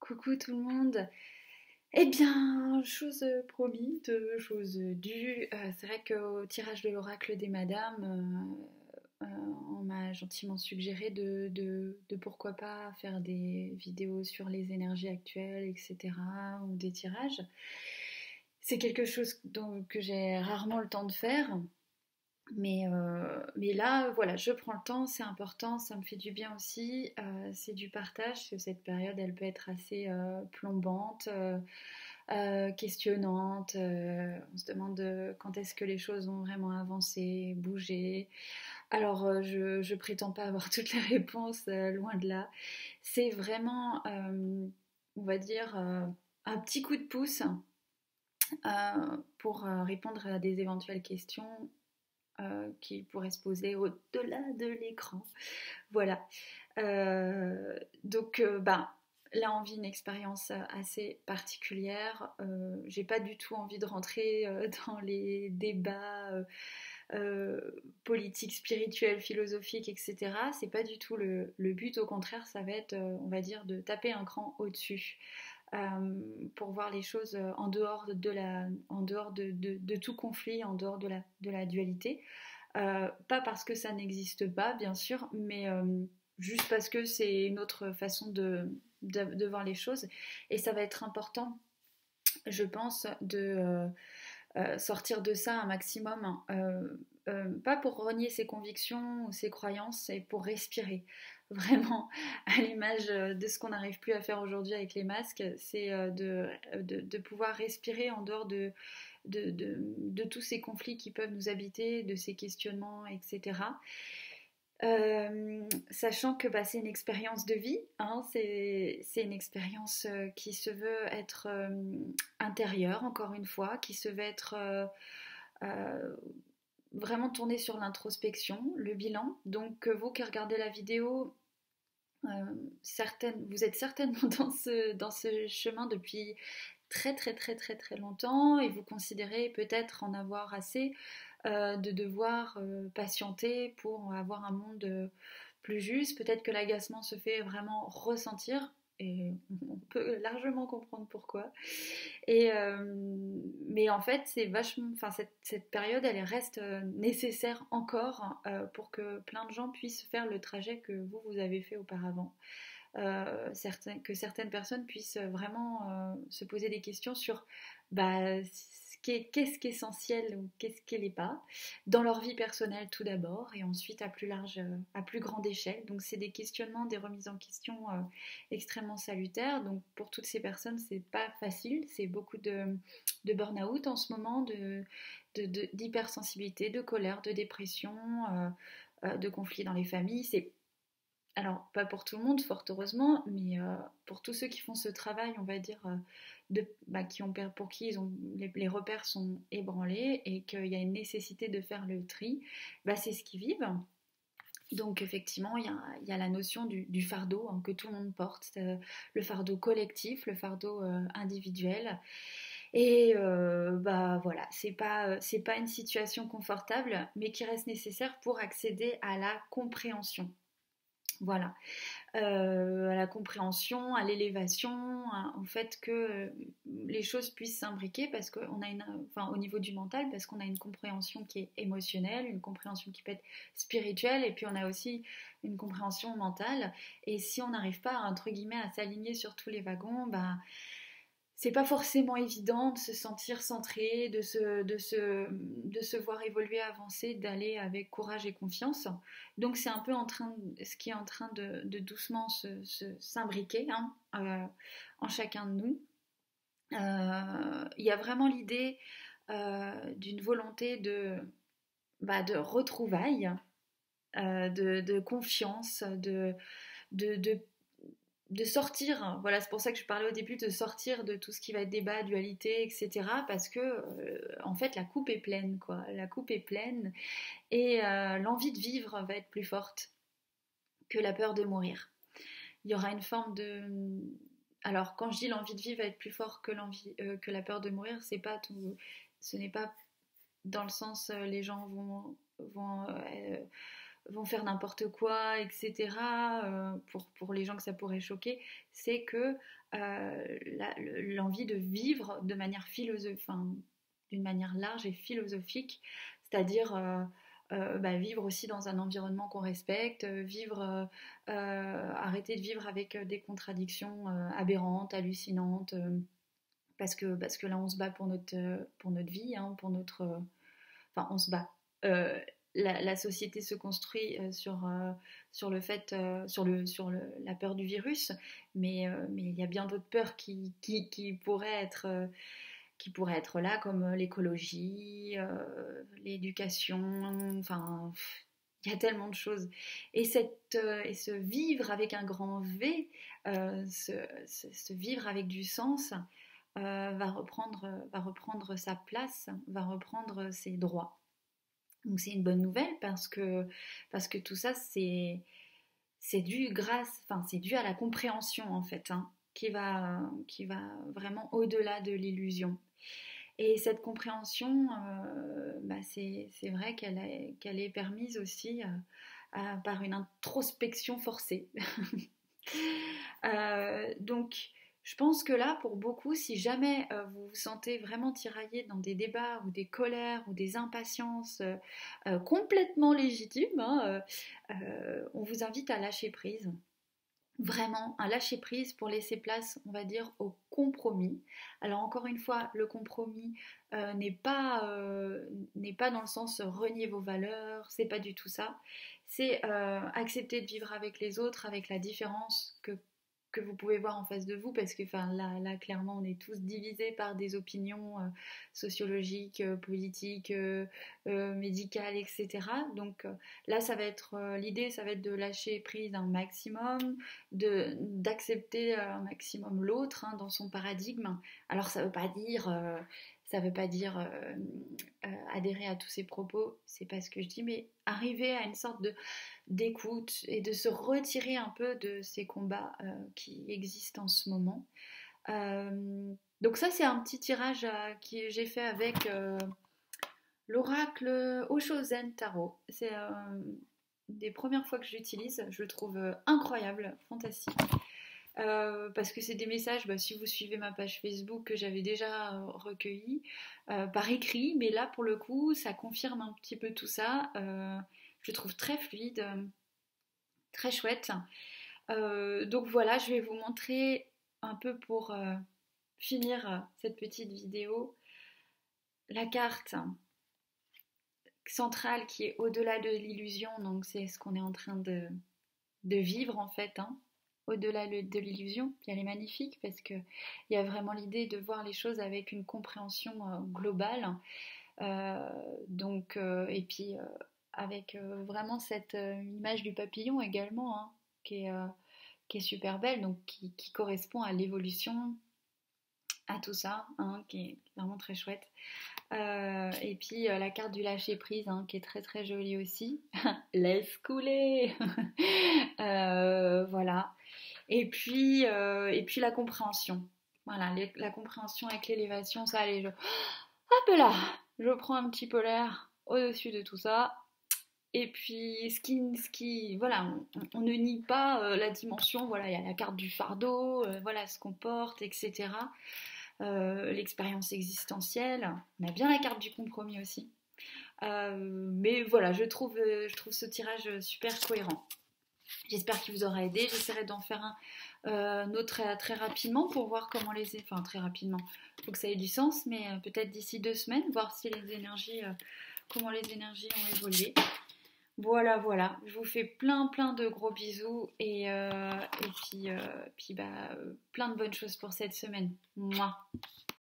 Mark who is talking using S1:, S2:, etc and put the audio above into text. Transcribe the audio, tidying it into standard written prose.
S1: Coucou tout le monde. Eh bien, chose promise, chose due. C'est vrai qu'au tirage de l'oracle des madames, on m'a gentiment suggéré de pourquoi pas faire des vidéos sur les énergies actuelles, etc. ou des tirages. C'est quelque chose que j'ai rarement le temps de faire. Mais là, voilà, je prends le temps, c'est important, ça me fait du bien aussi. C'est du partage, parce que cette période, elle peut être assez plombante, questionnante. On se demande quand est-ce que les choses vont vraiment avancer, bouger. Alors, je prétends pas avoir toutes les réponses, loin de là. C'est vraiment, on va dire, un petit coup de pouce pour répondre à des éventuelles questions qui pourrait se poser au-delà de l'écran. Voilà. Donc, là, on vit une expérience assez particulière. J'ai pas du tout envie de rentrer dans les débats politiques, spirituels, philosophiques, etc. C'est pas du tout le but. Au contraire, ça va être, on va dire, de taper un cran au-dessus. Pour voir les choses en dehors de tout conflit, en dehors de la dualité. Pas parce que ça n'existe pas, bien sûr, mais juste parce que c'est une autre façon de voir les choses. Et ça va être important, je pense, de sortir de ça un maximum. Pas pour renier ses convictions ou ses croyances, c'est pour respirer. Vraiment, à l'image de ce qu'on n'arrive plus à faire aujourd'hui avec les masques, c'est de pouvoir respirer en dehors de tous ces conflits qui peuvent nous habiter, de ces questionnements, etc. Sachant que c'est une expérience de vie, hein, c'est une expérience qui se veut être intérieure, encore une fois, qui se veut être euh, vraiment tournée sur l'introspection, le bilan. Donc vous qui regardez la vidéo, vous êtes certainement dans ce chemin depuis très très très très très longtemps et vous considérez peut-être en avoir assez de devoir patienter pour avoir un monde plus juste. Peut-être que l'agacement se fait vraiment ressentir et on peut largement comprendre pourquoi. Mais en fait, c'est vachement, enfin cette période, elle reste nécessaire encore pour que plein de gens puissent faire le trajet que vous avez fait auparavant. Que certaines personnes puissent vraiment se poser des questions sur qu'est-ce qui est essentiel ou qu'est-ce qui n'est pas, dans leur vie personnelle tout d'abord, et ensuite à plus large, à plus grande échelle. Donc c'est des questionnements, des remises en question extrêmement salutaires. Donc pour toutes ces personnes, c'est pas facile, c'est beaucoup de burn-out en ce moment, d'hypersensibilité, de colère, de dépression, de conflits dans les familles. C'est alors, pas pour tout le monde, fort heureusement, mais pour tous ceux qui font ce travail, on va dire, pour qui les repères sont ébranlés et qu'il y a une nécessité de faire le tri, c'est ce qu'ils vivent. Donc, effectivement, il y a la notion du fardeau hein, que tout le monde porte, le fardeau collectif, le fardeau individuel. Et voilà, c'est pas une situation confortable, mais qui reste nécessaire pour accéder à la compréhension. Voilà, à la compréhension, à l'élévation, au fait que les choses puissent s'imbriquer parce qu'on a au niveau du mental, parce qu'on a une compréhension qui est émotionnelle, une compréhension qui peut être spirituelle, et puis on a aussi une compréhension mentale. Et si on n'arrive pas, entre guillemets, à s'aligner sur tous les wagons, c'est pas forcément évident de se sentir centré, de se voir évoluer, avancer, d'aller avec courage et confiance. Donc c'est un peu ce qui est en train de doucement s'imbriquer hein, en chacun de nous. Il y a vraiment l'idée d'une volonté de retrouvailles, de confiance, de de sortir, voilà, c'est pour ça que je parlais au début de sortir de tout ce qui va être débat, dualité, etc. Parce que, en fait, la coupe est pleine, quoi. La coupe est pleine et l'envie de vivre va être plus forte que la peur de mourir. Il y aura une forme de... Alors, quand je dis l'envie de vivre va être plus fort que la peur de mourir, c'est pas tout... Ce n'est pas dans le sens les gens vont vont faire n'importe quoi, etc., pour les gens que ça pourrait choquer, c'est que l'envie de vivre de manière philosophique, enfin, d'une manière large et philosophique, c'est-à-dire vivre aussi dans un environnement qu'on respecte, arrêter de vivre avec des contradictions aberrantes, hallucinantes, parce que là on se bat pour notre vie, hein, enfin on se bat. Euh, la société se construit sur le fait, la peur du virus, mais il y a bien d'autres peurs qui pourraient être là, comme l'écologie, l'éducation, enfin, il y a tellement de choses. Et ce vivre avec un grand V, ce vivre avec du sens, va reprendre sa place, va reprendre ses droits. Donc c'est une bonne nouvelle parce que tout ça, c'est dû à la compréhension en fait, hein, qui va vraiment au-delà de l'illusion. Et cette compréhension, c'est vrai qu'elle est permise aussi par une introspection forcée. Donc, je pense que là, pour beaucoup, si jamais vous vous sentez vraiment tiraillé dans des débats ou des colères ou des impatiences complètement légitimes, hein, on vous invite à lâcher prise. Vraiment, un lâcher prise pour laisser place, on va dire, au compromis. Alors encore une fois, le compromis n'est pas dans le sens renier vos valeurs, c'est pas du tout ça. C'est accepter de vivre avec les autres, avec la différence que vous pouvez voir en face de vous, parce que là clairement on est tous divisés par des opinions sociologiques, politiques, médicales, etc. Donc là l'idée, ça va être de lâcher prise un maximum, d'accepter un maximum l'autre, hein, dans son paradigme. Alors ça veut pas dire adhérer à tous ces propos, c'est pas ce que je dis, mais arriver à une sorte d'écoute et de se retirer un peu de ces combats qui existent en ce moment. Donc ça, c'est un petit tirage que j'ai fait avec l'oracle Oshozen Tarot. C'est des premières fois que je l'utilise, je le trouve incroyable, fantastique. Parce que c'est des messages, si vous suivez ma page Facebook, que j'avais déjà recueillis par écrit, mais là pour le coup ça confirme un petit peu tout ça. Je le trouve très fluide, très chouette. Donc voilà, je vais vous montrer un peu pour finir cette petite vidéo la carte centrale qui est au-delà de l'illusion. Donc c'est ce qu'on est en train de vivre en fait, hein. Au-delà de l'illusion, elle est magnifique parce qu'il y a vraiment l'idée de voir les choses avec une compréhension globale. Et puis avec vraiment cette image du papillon également, hein, qui est super belle, donc qui correspond à l'évolution, à tout ça, hein, qui est vraiment très chouette. Et puis la carte du lâcher prise, hein, qui est très très jolie aussi. Laisse couler. Voilà. Et puis la compréhension. Voilà, la compréhension avec l'élévation, ça, allez, hop là, je prends un petit peu l'air au-dessus de tout ça. Et puis, voilà, on ne nie pas la dimension, voilà, il y a la carte du fardeau, voilà, ce qu'on porte, etc. L'expérience existentielle, on a bien la carte du compromis aussi. Mais voilà, je trouve ce tirage super cohérent. J'espère qu'il vous aura aidé. J'essaierai d'en faire un autre très rapidement pour voir comment enfin très rapidement, il faut que ça ait du sens, mais peut-être d'ici 2 semaines, voir si les énergies, comment les énergies ont évolué. Voilà, je vous fais plein de gros bisous et puis plein de bonnes choses pour cette semaine. Mouah.